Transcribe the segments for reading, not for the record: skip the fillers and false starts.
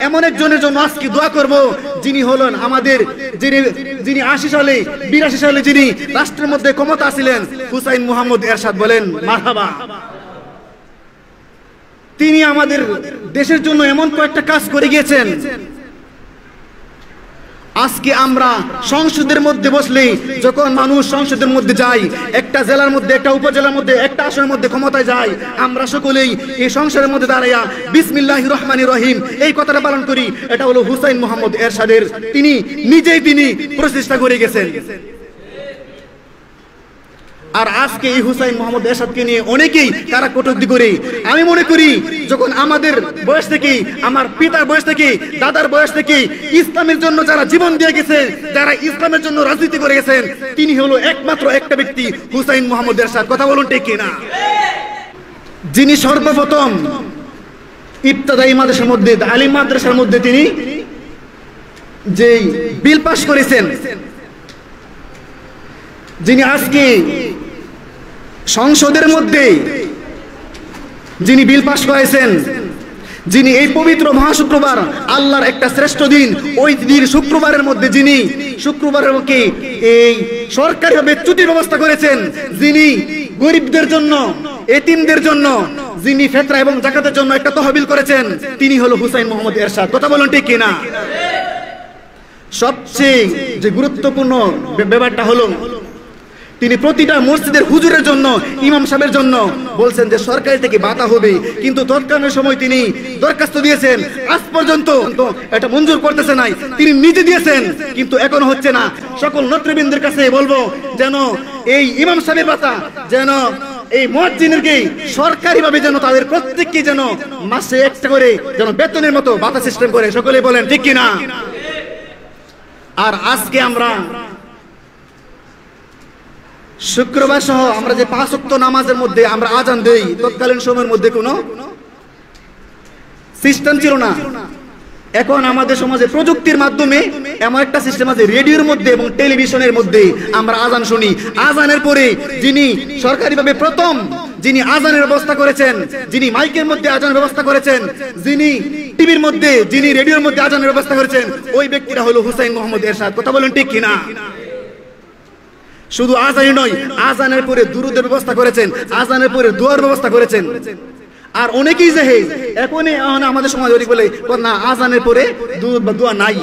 এমন একজনের জন্য আজকে দোয়া করব, যিনি হলেন আমাদের যিনি ৮০ সালে ৮২ সালে যিনি রাষ্ট্রের মধ্যে ক্ষমতা ছিলেন, হুসাইন মুহাম্মদ এরশাদ। বলেন মারহাবা। তিনি আমাদের দেশের জন্য এমন কয়েকটা কাজ করে গিয়েছেন। আজকে আমরা সংসদের মধ্যে বসলে, যখন মানুষ সংসদের মধ্যে যায়, একটা জেলার মধ্যে, একটা উপজেলার মধ্যে, একটা আসনের মধ্যে ক্ষমতায় যায়, আমরা সকলেই এই সংসদের মধ্যে দাঁড়াইয়া বিসমিল্লাহির রহমানির রহিম এই কথাটা পালন করি। এটা হলো হুসাইন মুহাম্মদ এরশাদের, তিনি নিজেই প্রচেষ্টা করে গেছেন। আর আজকে এই হুসাইন মুহাম্মদ এরশাদকে নিয়ে অনেকেই কারা কটূক্তি করে। আমি মনে করি যখন আমাদের বয়স থেকে, আমার পিতার বয়স থেকে, দাদার বয়স থেকে ইসলামের জন্য যারা জীবন দিয়ে গেছেন, যারা ইসলামের জন্য রাজনীতি করে গেছেন, তিনি হলো একমাত্র একটা ব্যক্তি, হুসাইন মুহাম্মদ এরশাদ। কথা বলুন ঠিক কিনা? যিনি সর্বপ্রথম ইবতদায়ী মাদ্রাসার মধ্যে, আলিম মাদ্রাসার মধ্যে তিনি যেই বিল পাস করেছেন, যিনি আজকে সংসদের মধ্যে যিনি বিল পাস করেছেন, যিনি এই পবিত্র মহাশুক্রবার, আল্লাহর একটা শ্রেষ্ঠ দিন, ওই দিন শুক্রবারের মধ্যে যিনি শুক্রবারের এই সরকারিভাবে ছুটির ব্যবস্থা করেছেন, যিনি গরিবদের জন্য, এতিমদের জন্য, যিনি ফিতরা এবং যাকাতের জন্য একটা তহবিল করেছেন, তিনি হলো হুসাইন মুহাম্মদ এরশাদ। কথা বলুন ঠিক কিনা? সবচেয়ে যে গুরুত্বপূর্ণ ব্যাপারটা হলো, তিনি প্রতিটা মসজিদের হুজুরের জন্য, ইমাম সাহেবের জন্য বলছেন যে সরকারি থেকে ভাতা হবে, কিন্তু তৎকালীন সময় তিনি দরখাস্ত দিয়েছেন, আজ পর্যন্ত এটা মঞ্জুর করতেছে নাই। তিনি নিজে দিয়েছেন, কিন্তু এখনো হচ্ছে না। সকল নেতৃবৃন্দের কাছে বলবো যেন এই ইমাম সাহেবের ভাতা, যেন এই মুয়াজ্জিনকে সরকারিভাবে যেন তাদের প্রত্যেককে যেন মাসে একটা করে যেন বেতনের মতো ভাতা সিস্টেম করে। সকলে বলেন ঠিক কিনা? আর আজকে আমরা শুক্রবার সহ আমরা যে ৫ ওয়াক্ত নামাজের মধ্যে আমরা আজান দেই, তৎকালীন সময়ের মধ্যে কোনো সিস্টেম ছিল না। এখন আমাদের সমাজে প্রযুক্তির মাধ্যমে এমন একটা সিস্টেম আছে, রেডিওর মধ্যে এবং টেলিভিশনের মধ্যে আমরা আজান শুনি। আজানের পরে যিনি সরকারিভাবে প্রথম যিনি আজানের ব্যবস্থা করেছেন, যিনি মাইকের মধ্যে আজানের ব্যবস্থা করেছেন, যিনি টিভির মধ্যে, যিনি রেডিওর মধ্যে আজানের ব্যবস্থা করেছেন, ওই ব্যক্তিরা হলো হুসাইন মুহাম্মদ এরশাদ। কথা বলুন ঠিক কিনা? শুধু আজানই নয়, আজানের পরে দুরুদের ব্যবস্থা করেছেন, আজানের পরে দোয়ার ব্যবস্থা করেছেন। আর অনেকেই যে এখনই আমাদের সমাজ বলে না, আজানের পরে দোয়া নাই।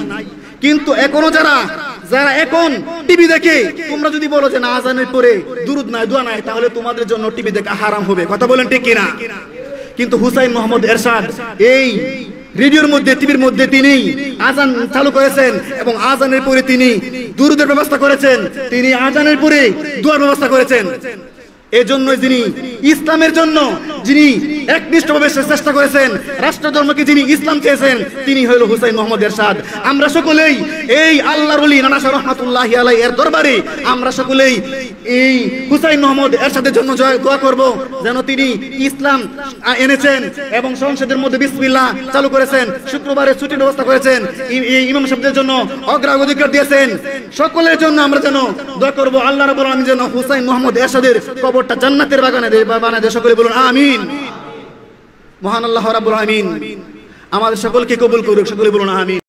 কিন্তু এখনো যারা এখন টিভি দেখে, তোমরা যদি বলো যে না আজানের পরে দুরুদ নাই, দোয়া নাই, তাহলে তোমাদের জন্য টিভি দেখা হারাম হবে। কথা বলেন ঠিক কিনা? কিন্তু হুসাইন মুহাম্মদ এরশাদ এই রেডিওর মধ্যে, টিভির মধ্যে তিনি আজান চালু করেছেন এবং আজানের পরে তিনি দুরুদের ব্যবস্থা করেছেন, তিনি আজানের পরে দোয়ার ব্যবস্থা করেছেন। এজন্য যিনি ইসলামের জন্য যিনি একনিষ্ঠভাবে চেষ্টা করেছেন, রাষ্ট্র ধর্মকে যিনি ইসলাম চেয়েছেন, তিনি হইল হুসাইন মুহাম্মদ এরশাদ। আমরা সকলেই এই আল্লাহর ওলি নানা শাহ রাহমাতুল্লাহি আলাইহি এর দরবারে আমরা সকলেই এই হুসাইন মুহাম্মদ এরশাদের জন্য দোয়া করব, যেন তিনি ইসলাম এনেছেন এবং সংসদের মধ্যে বিসমিল্লাহ চালু করেছেন, শুক্রবারে ছুটির ব্যবস্থা করেছেন, ইমাম সাহেবদের জন্য অগ্রাধিকার দিয়েছেন। সকলের জন্য আমরা যেন দোয়া করব, আল্লাহ রাব্বুল আলামিন যেন হুসাইন মুহাম্মদ এরশাদের কবরটা জান্নাতের বাগানে বানায় দেয়। সকলে বলুন আমিন। মহান আল্লাহ রাব্বুল আলামিন আমাদের সকলকে কবুল করুক। সকলে বলুন আমিন।